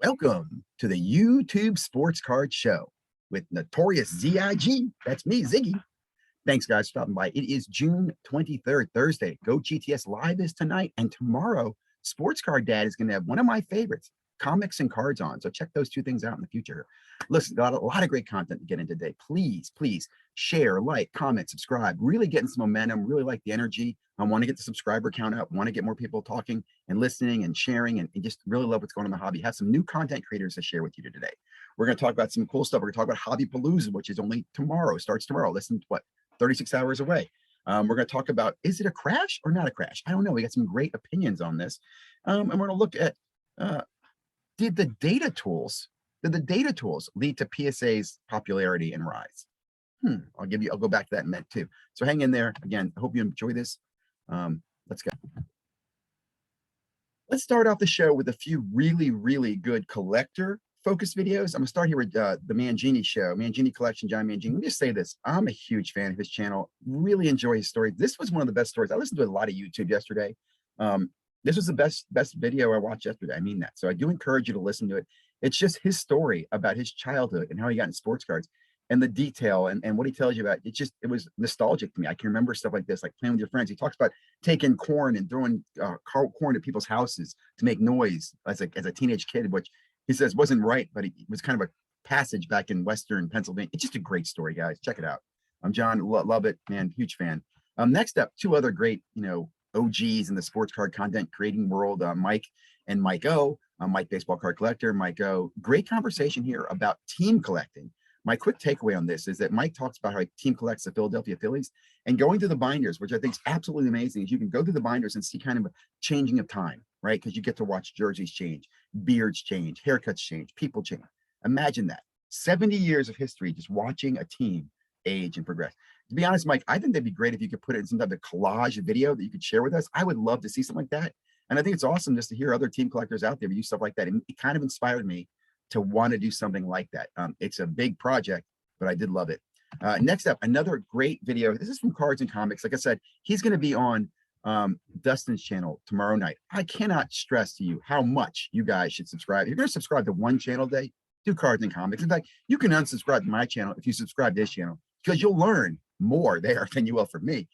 Welcome to the YouTube Sports Card Show with notorious ZIG. That's me, Ziggy. Thanks, guys, for stopping by. It is June 23rd, Thursday. Go GTS Live is tonight, and tomorrow, Sports Card Dad is going to have one of my favorites, comics and cards on. So check those two things out in the future. Listen, got a lot of great content to get into today. Please share, like, comment, subscribe. Really getting some momentum. Really like the energy. I want to get the subscriber count up. Want to get more people talking and listening and sharing, and just really love what's going on in the hobby. Have some new content creators to share with you today. We're going to talk about some cool stuff. We're going to talk about Hobby Palooza, which is only tomorrow. Starts tomorrow. Listen to what? 36 hours away. We're going to talk about, is it a crash or not a crash? I don't know. We got some great opinions on this. And we're going to look at, did the data tools lead to PSA's popularity and rise? I'll go back to that in a minute too. So hang in there. Again, I hope you enjoy this. Let's go. Let's start off the show with a few really good collector focused videos. I'm gonna start here with the Mangini show, Mangini collection, John Mangini. Let me just say this. I'm a huge fan of his channel. Really enjoy his story. This was one of the best stories. I listened to a lot of YouTube yesterday. This was the best video I watched yesterday. I mean that. So I do encourage you to listen to it. It's just his story about his childhood and how he got in sports cards and the detail and what he tells you about. It was nostalgic to me. I can remember stuff like this, like playing with your friends. He talks about taking corn and throwing corn at people's houses to make noise as a teenage kid, which he says wasn't right, but it was kind of a passage back in Western Pennsylvania. It's just a great story, guys. Check it out. I'm John, love it, man, huge fan. Next up, two other great, OGs in the sports card content creating world, Mike and Mike O. Mike, baseball card collector, Mike O. Great conversation here about team collecting. My quick takeaway on this is that Mike talks about how he team collects the Philadelphia Phillies and going through the binders, which I think is absolutely amazing, is you can go through the binders and see kind of a changing of time, right? Because you get to watch jerseys change, beards change, haircuts change, people change. Imagine that. 70 years of history just watching a team age and progress. To be honest, Mike, I think that'd be great if you could put it in some type of collage video that you could share with us. I would love to see something like that. And I think it's awesome just to hear other team collectors out there do stuff like that. And it kind of inspired me to want to do something like that. It's a big project, but I did love it. Next up, another great video. This is from Cards and Comics. Like I said, he's going to be on Dustin's channel tomorrow night. I cannot stress to you how much you guys should subscribe. If you're going to subscribe to one channel a day, do Cards and Comics. In fact, you can unsubscribe to my channel if you subscribe to this channel, because you'll learn more there than you will from me.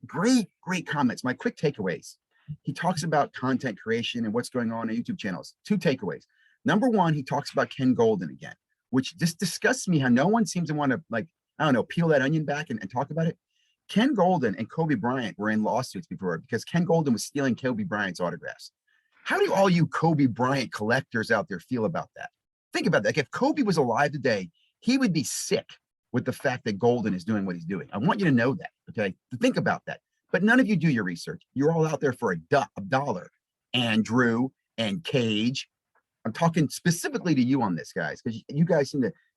Great comments. My quick takeaways. He talks about content creation and what's going on YouTube channels. Two takeaways. Number one, he talks about Ken Golden again, which just disgusts me how no one seems to want to, like, I don't know, peel that onion back and talk about it. Ken Golden and Kobe Bryant were in lawsuits before because Ken Golden was stealing Kobe Bryant's autographs. How do all you Kobe Bryant collectors out there feel about that? Think about that. Like, if Kobe was alive today, he would be sick with the fact that Golden is doing what he's doing. I want you to know that, okay? Think about that. But none of you do your research. You're all out there for a dollar. Andrew and Cage. I'm talking specifically to you on this, guys, because you guys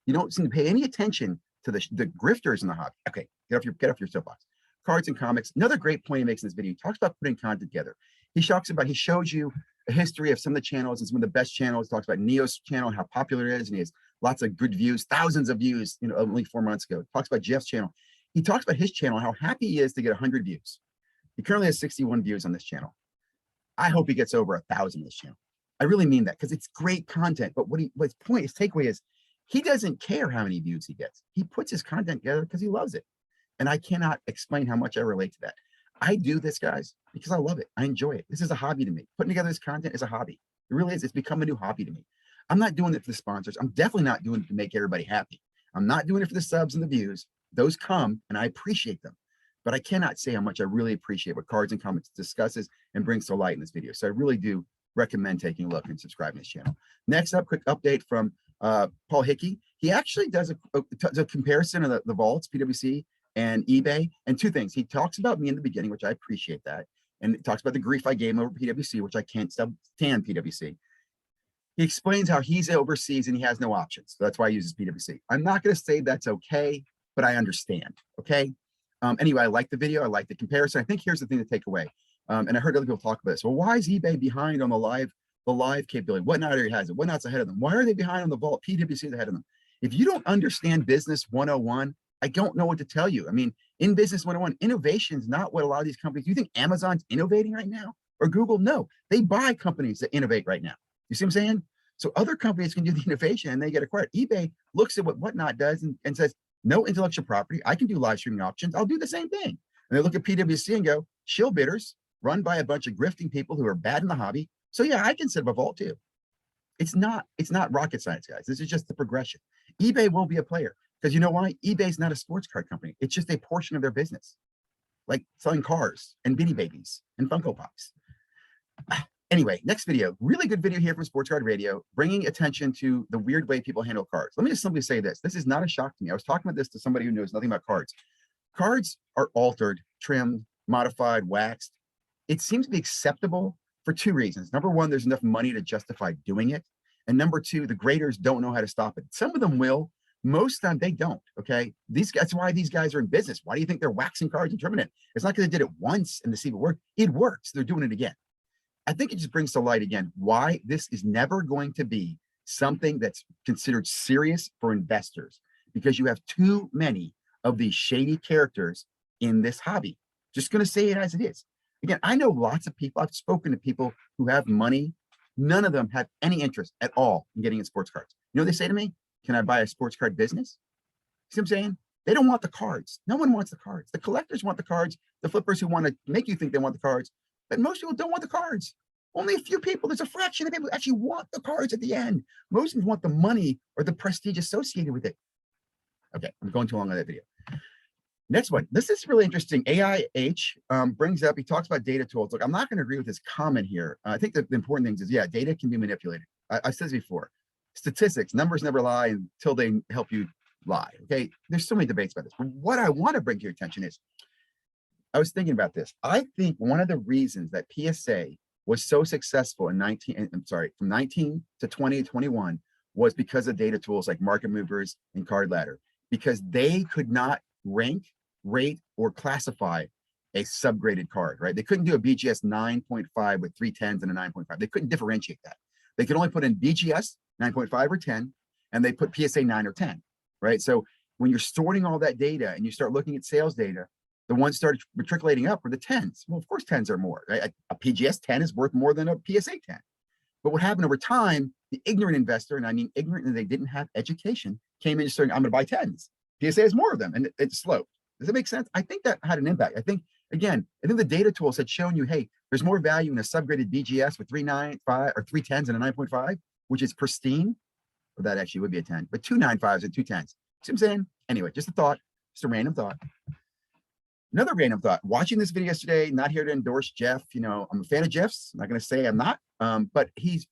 don't seem to pay any attention to the grifters in the hobby. Okay, get off your soapbox. Cards and Comics. Another great point he makes in this video. He talks about putting content together. He shows you a history of some of the channels and some of the best channels. He talks about Neo's channel and how popular it is, and he has lots of good views, thousands of views, only 4 months ago. He talks about Jeff's channel. He talks about his channel, how happy he is to get 100 views. He currently has 61 views on this channel. I hope he gets over 1,000 on this channel. I really mean that, because it's great content. But his takeaway is, he doesn't care how many views he gets. He puts his content together because he loves it. And I cannot explain how much I relate to that. I do this, guys, because I love it. I enjoy it. This is a hobby to me. Putting together this content is a hobby. It really is. It's become a new hobby to me. I'm not doing it for the sponsors. I'm definitely not doing it to make everybody happy. I'm not doing it for the subs and the views. Those come, and I appreciate them. But I cannot say how much I really appreciate what Cards and Comics discusses and brings to light in this video. So I really do recommend taking a look and subscribing to this channel. Next up, quick update from Paul Hickey. He actually does a comparison of the vaults, PWC and eBay, and two things. He talks about me in the beginning, which I appreciate that, and it talks about the grief I gave him over PWC, which I can't stand PWC. He explains how he's overseas and he has no options. So that's why he uses PWC. I'm not going to say that's okay, but I understand. Okay. Anyway, I like the video. I like the comparison. I think here's the thing to take away. And I heard other people talk about this. Well, why is eBay behind on the live capability? Whatnot area has it? Whatnot's ahead of them? Why are they behind on the vault? PWC is ahead of them. If you don't understand business 101, I don't know what to tell you. I mean, in business 101, innovation is not what a lot of these companies. Do you think Amazon's innovating right now, or Google? No, they buy companies that innovate right now. You see what I'm saying? So other companies can do the innovation and they get acquired. eBay looks at what Whatnot does and says, no intellectual property. I can do live streaming auctions. I'll do the same thing. And they look at PwC and go, shill bidders run by a bunch of grifting people who are bad in the hobby. So yeah, I can set up a vault too. It's not rocket science, guys. This is just the progression. eBay will be a player because you know why? eBay's not a sports card company. It's just a portion of their business, like selling cars and Beanie Babies and Funko Pops. Anyway, next video, really good video here from Sports Card Radio, bringing attention to the weird way people handle cards. Let me just simply say this. This is not a shock to me. I was talking about this to somebody who knows nothing about cards. Cards are altered, trimmed, modified, waxed. It seems to be acceptable for two reasons. Number one, there's enough money to justify doing it. And number two, the graders don't know how to stop it. Some of them will. Most of the time they don't, okay? That's why these guys are in business. Why do you think they're waxing cards and trimming it? It's not because they did it once and to see if it worked. It works. They're doing it again. I think it just brings to light again why this is never going to be something that's considered serious for investors, because you have too many of these shady characters in this hobby. Just going to say it as it is. Again, I know lots of people. I've spoken to people who have money. None of them have any interest at all in getting in sports cards. You know what they say to me? Can I buy a sports card business? See what I'm saying? They don't want the cards. No one wants the cards. The collectors want the cards. The flippers who want to make you think they want the cards. But most people don't want the cards. Only a few people, there's a fraction of people who actually want the cards at the end. Most people want the money or the prestige associated with it. Okay, I'm going too long on that video. Next one. This is really interesting. AIH brings up, he talks about data tools. Look, I'm not going to agree with his comment here. I think that the important thing is, yeah, data can be manipulated. I've said this before. Statistics, numbers never lie until they help you lie. Okay, there's so many debates about this. But what I want to bring to your attention is, I was thinking about this. I think one of the reasons that PSA was so successful from 19 to 20 to 21 was because of data tools like Market Movers and Card Ladder, because they could not rank, rate, or classify a subgraded card, right? They couldn't do a BGS 9.5 with 3 10s and a 9.5. They couldn't differentiate that. They could only put in BGS 9.5 or 10, and they put PSA 9 or 10, right? So when you're sorting all that data and you start looking at sales data, the ones started matriculating up were the 10s. Well, of course, 10s are more, right? A PGS 10 is worth more than a PSA 10. But what happened over time, the ignorant investor, and I mean ignorant and they didn't have education, came in and saying, I'm going to buy 10s. PSA has more of them, and it sloped. Does that make sense? I think that had an impact. I think the data tools had shown you, hey, there's more value in a subgraded BGS with 3.95 or 3 10s and a 9.5, which is pristine. Well, that actually would be a 10, but 2 9.5s and 2 10s. See what I'm saying? Anyway, just a thought, just a random thought. Another random thought, watching this video yesterday, not here to endorse Jeff. You know, I'm a fan of Jeff's. I'm not going to say I'm not, but he's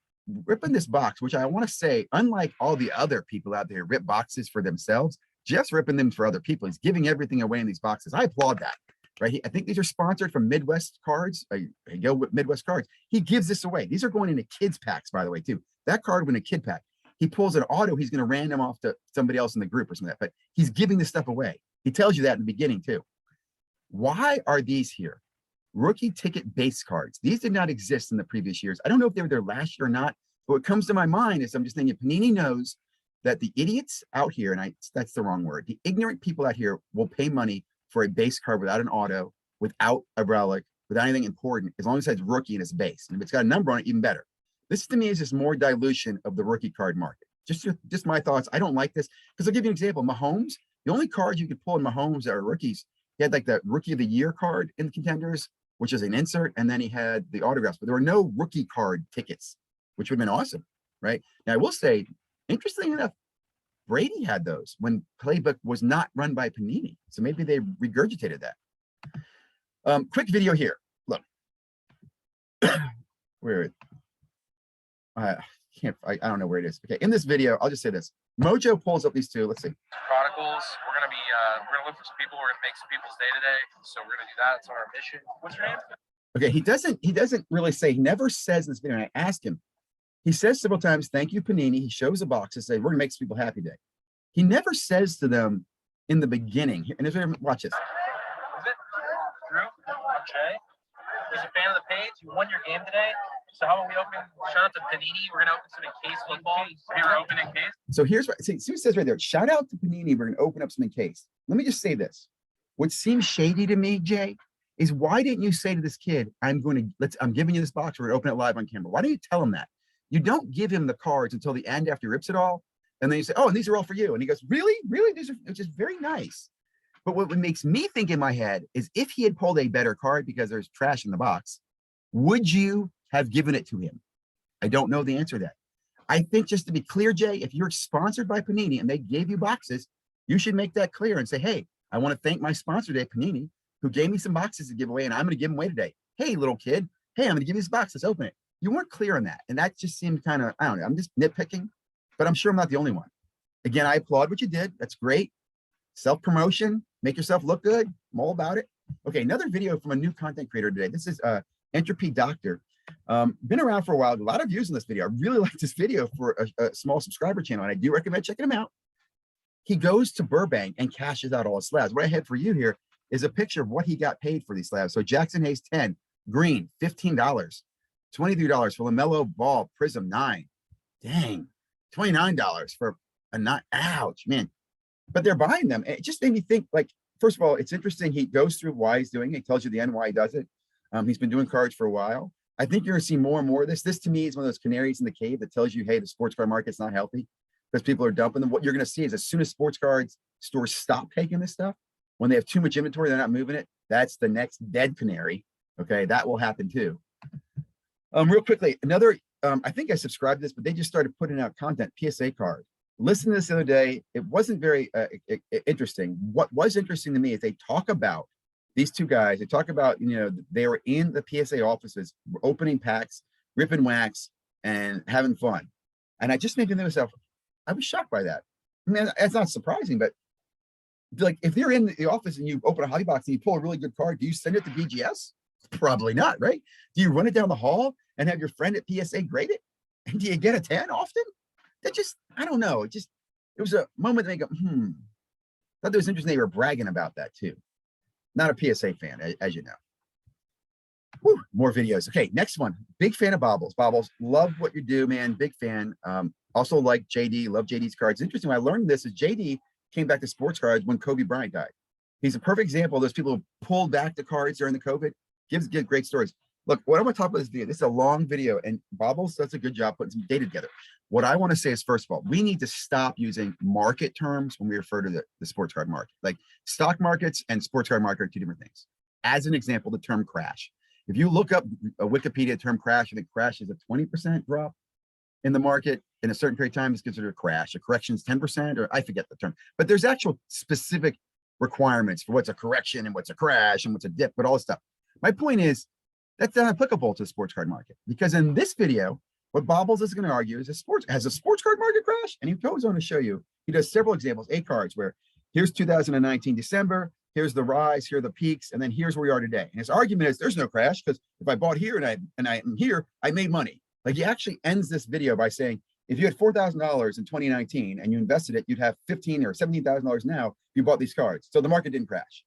ripping this box, which I want to say, unlike all the other people out there who rip boxes for themselves, Jeff's ripping them for other people. He's giving everything away in these boxes. I applaud that, right? I think these are sponsored from Midwest Cards. I go with Midwest Cards. He gives this away. These are going into kids packs, by the way, too. That card went in a kid pack. He pulls an auto, he's going to random off to somebody else in the group or something like that, but he's giving this stuff away. He tells you that in the beginning, too. Why are these here? Rookie ticket base cards. These did not exist in the previous years. I don't know if they were there last year or not, but what comes to my mind is I'm just thinking Panini knows that the idiots out here, and that's the wrong word, the ignorant people out here will pay money for a base card without an auto, without a relic, without anything important, as long as it has rookie in its base. And if it's got a number on it, even better. This to me is just more dilution of the rookie card market. Just my thoughts. I don't like this because I'll give you an example. Mahomes, the only cards you could pull in Mahomes that are rookies, he had like the rookie of the year card in the contenders, which is an insert, and then he had the autographs, but there were no rookie card tickets, which would have been awesome, right? Now I will say, interestingly enough, Brady had those when Playbook was not run by Panini, so maybe they regurgitated that. Quick video here. Look, where I don't know where it is. Okay, in this video, I'll just say this. Mojo pulls up these two. Let's see. Prodigals. We're gonna look for some people. We're gonna make some people's day today. So we're gonna do that. It's our mission. What's your name? Okay, he doesn't really say. He never says in this video. And I asked him. He says several times, "Thank you, Panini." He shows a box and say, "We're gonna make some people happy today." He never says to them in the beginning. And watch this. Is it Drew? I'm Jay. He's a fan of the page. You won your game today. So how about we open? Shout out to Panini. We're gonna open some in case football. We're opening case. So here's what it says right there. Shout out to Panini. We're gonna open up some in case. Let me just say this. What seems shady to me, Jay, is why didn't you say to this kid, I'm giving you this box. We're gonna open it live on camera. Why don't you tell him that? You don't give him the cards until the end after he rips it all. And then you say, oh, and these are all for you. And he goes, really? Really? These are, which is very nice. But what makes me think in my head is if he had pulled a better card because there's trash in the box, would you have given it to him? I don't know the answer to that. I think just to be clear, Jay, if you're sponsored by Panini and they gave you boxes, you should make that clear and say, hey, I want to thank my sponsor today, Panini, who gave me some boxes to give away, and I'm going to give them away today. Hey, little kid, hey, I'm going to give you this box. Let's open it. You weren't clear on that. And that just seemed kind of, I don't know, I'm just nitpicking, but I'm sure I'm not the only one. Again, I applaud what you did. That's great. Self-promotion, make yourself look good. I'm all about it. Okay, another video from a new content creator today. This is Entropy Doctor. Been around for a while, a lot of views in this video. I really like this video for a small subscriber channel, and I do recommend checking him out. He goes to Burbank and cashes out all his slabs. What I had for you here is a picture of what he got paid for these slabs. So Jackson Hayes 10, green, $15, $23 for LaMelo Ball Prism 9. Dang, $29 for a 9. Ouch, man. But they're buying them. It just made me think, like, first of all, it's interesting. He goes through why he's doing it. He tells you the end why he does it. He's been doing cards for a while. I think you're going to see more and more of this. This to me is one of those canaries in the cave that tells you, hey, the sports card market's not healthy because people are dumping them. What you're going to see is as soon as sports cards stores stop taking this stuff, when they have too much inventory, they're not moving it. That's the next dead canary. Okay, that will happen too. Real quickly, another, I think I subscribed to this, but they just started putting out content, PSA card. Listen to this the other day. It wasn't very interesting. What was interesting to me is they talk about these two guys. They talk about, you know, they were in the PSA offices, opening packs, ripping wax, and having fun. And I just made to myself, I was shocked by that. I mean, it's not surprising, but like if they're in the office and you open a hobby box and you pull a really good card, do you send it to BGS? Probably not, right? Do you run it down the hall and have your friend at PSA grade it? And do you get a 10 often? That just, I don't know. It was a moment that they go, thought it was interesting they were bragging about that too. Not a PSA fan, as you know. Whew, more videos. Okay, next one. Big fan of Bobbles. Bobbles, love what you do, man. Big fan. Also like JD, love JD's cards. Interesting, when I learned this is JD came back to sports cards when Kobe Bryant died. He's a perfect example of those people who pulled back the cards during the COVID. Gives great stories. Look, what I'm going to talk about this video, this is a long video, and Bobbles does a good job putting some data together. What I want to say is, first of all, we need to stop using market terms when we refer to the sports card market. Like stock markets and sports card market are two different things. As an example, the term crash. If you look up a Wikipedia term crash, I think crash is a 20% drop in the market in a certain period of time is considered a crash. A correction is 10%, or I forget the term. But there's actual specific requirements for what's a correction and what's a crash and what's a dip, but all this stuff. My point is, that's not applicable to the sports card market, because in this video, what Bobbles is going to argue is has a sports card market crash? And he goes on to show you, he does several examples, 8 cards, where here's 2019 December, here's the rise, here are the peaks, and then here's where we are today. And his argument is there's no crash, because if I bought here and I'm here, I made money. Like he actually ends this video by saying, if you had $4,000 in 2019 and you invested it, you'd have $15,000 or $17,000 now if you bought these cards. So the market didn't crash.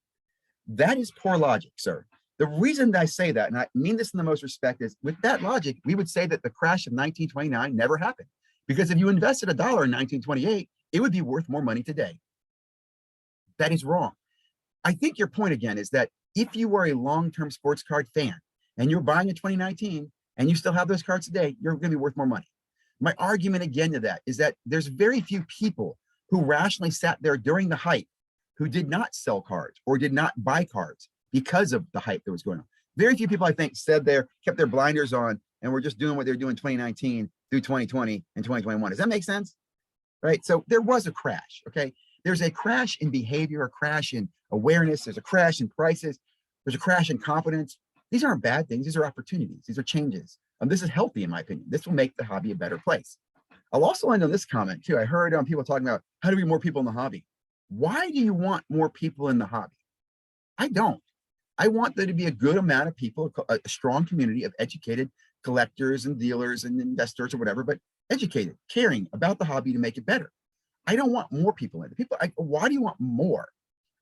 That is poor logic, sir. The reason that I say that, and I mean this in the most respect, is with that logic, we would say that the crash of 1929 never happened. Because if you invested $1 in 1928, it would be worth more money today. That is wrong. I think your point again is that if you were a long-term sports card fan and you're buying in 2019 and you still have those cards today, you're going to be worth more money. My argument again to that is that there's very few people who rationally sat there during the hype who did not sell cards or did not buy cards because of the hype that was going on. Very few people, I think, said there, kept their blinders on, and were just doing what they're doing 2019 through 2020 and 2021. Does that make sense? Right? So there was a crash, okay? There's a crash in behavior, a crash in awareness, there's a crash in prices, there's a crash in confidence. These aren't bad things, these are opportunities, these are changes. This is healthy in my opinion. This will make the hobby a better place. I'll also end on this comment too. I heard people talking about how do we get more people in the hobby? Why do you want more people in the hobby? I don't. I want there to be a good amount of people, a strong community of educated collectors and dealers and investors or whatever, but educated, caring about the hobby to make it better. I don't want more people in it. Why do you want more?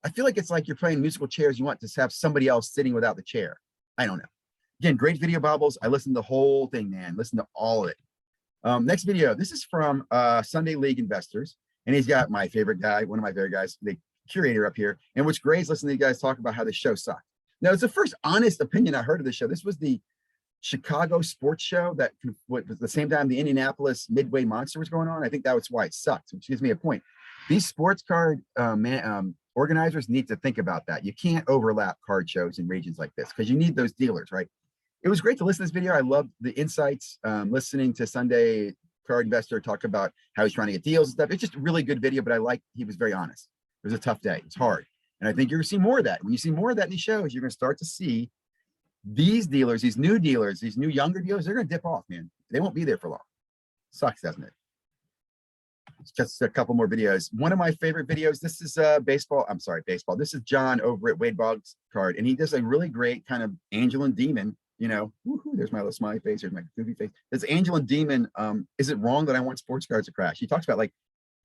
I feel like it's like you're playing musical chairs. You want to have somebody else sitting without the chair. I don't know. Again, great video, Bobbles. I listened to the whole thing, man. Listen to all of it. Next video. This is from Sunday League Investors. And he's got my favorite guy, one of my favorite guys, the curator up here. And what's great is listening to you guys talk about how the show sucked. Now, it's the first honest opinion I heard of the show. This was the Chicago sports show that was the same time the Indianapolis Midway Monster was going on. I think that was why it sucked, which gives me a point. These sports card organizers need to think about that. You can't overlap card shows in regions like this because you need those dealers, right? It was great to listen to this video. I loved the insights, listening to Sunday Card Investor talk about how he's trying to get deals and stuff. It's just a really good video, but he was very honest. It was a tough day. It's hard. And I think you're gonna see more of that. When you see more of that in these shows, you're gonna start to see these dealers, these new dealers, these new younger dealers, they're gonna dip off, man. They won't be there for long. Sucks, doesn't it? It's just a couple more videos. One of my favorite videos, this is baseball. I'm sorry, baseball. This is John over at Wade Boggs Card, and he does a really great kind of angel and demon, you know, there's my little smiley face, there's my goofy face. This angel and demon, is it wrong that I want sports cards to crash? He talks about, like,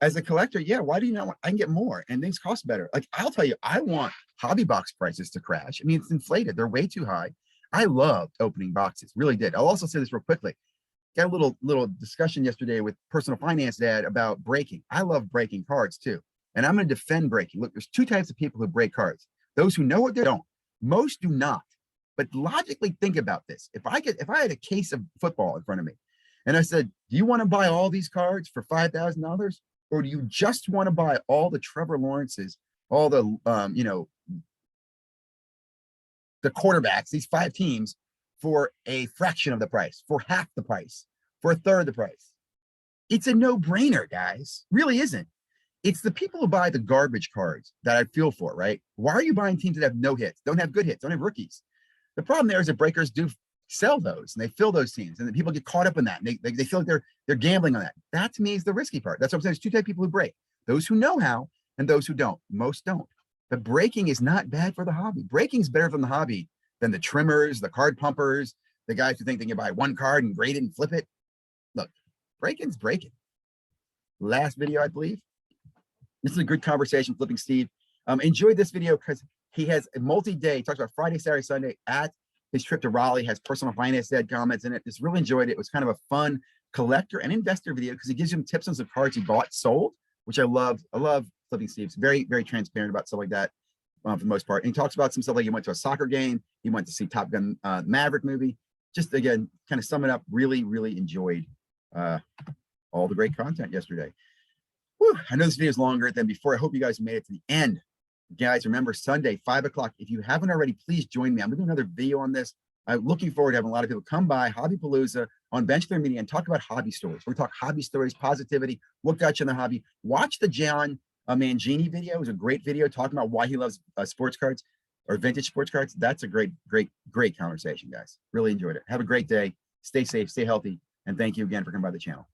as a collector, yeah, why do you not want, I can get more and things cost better. Like, I'll tell you, I want hobby box prices to crash. I mean, it's inflated. They're way too high. I loved opening boxes, really did. I'll also say this real quickly. Got a little discussion yesterday with personal finance dad about breaking. I love breaking cards too. And I'm going to defend breaking. Look, there's two types of people who break cards. Those who know what they don't. Most do not. But logically think about this. If I had a case of football in front of me and I said, do you want to buy all these cards for $5,000? Or do you just want to buy all the Trevor Lawrences, all the, the quarterbacks, these 5 teams, for a fraction of the price, for half the price, for a third of the price? It's a no-brainer, guys. Really isn't. It's the people who buy the garbage cards that I feel for, right? Why are you buying teams that have no hits, don't have good hits, don't have rookies? The problem there is that breakers do sell those and they fill those teams, and the people get caught up in that. And they feel like they're gambling on that. That to me is the risky part. That's what I'm saying. There's two types of people who break: those who know how and those who don't. Most don't. But breaking is not bad for the hobby. Breaking is better for the hobby than the trimmers, the card pumpers, the guys who think they can buy one card and grade it and flip it. Look, breaking's breaking. Last video, I believe. This is a good conversation, Flipping Steve. Enjoyed this video because he has a multi-day, talks about Friday, Saturday, Sunday at his trip to Raleigh, has personal finance dad comments in it. Just really enjoyed it. It was kind of a fun collector and investor video because he gives him tips on some cards he bought, sold, which I love. I love Flipping Steve. It's very, very transparent about stuff like that for the most part. And he talks about some stuff like he went to a soccer game. He went to see Top Gun Maverick movie. Just, again, kind of sum it up, really, really enjoyed all the great content yesterday. Whew, I know this video is longer than before. I hope you guys made it to the end. Guys, remember, Sunday, 5 o'clock. If you haven't already, please join me. I'm going to do another video on this. I'm looking forward to having a lot of people come by Hobbypalooza on Bench Their Media and talk about hobby stories. We're talk hobby stories, positivity, what got you in the hobby. Watch the John Mangini video. It was a great video talking about why he loves sports cards or vintage sports cards. That's a great, great, great conversation, guys. Really enjoyed it. Have a great day. Stay safe, stay healthy, and thank you again for coming by the channel.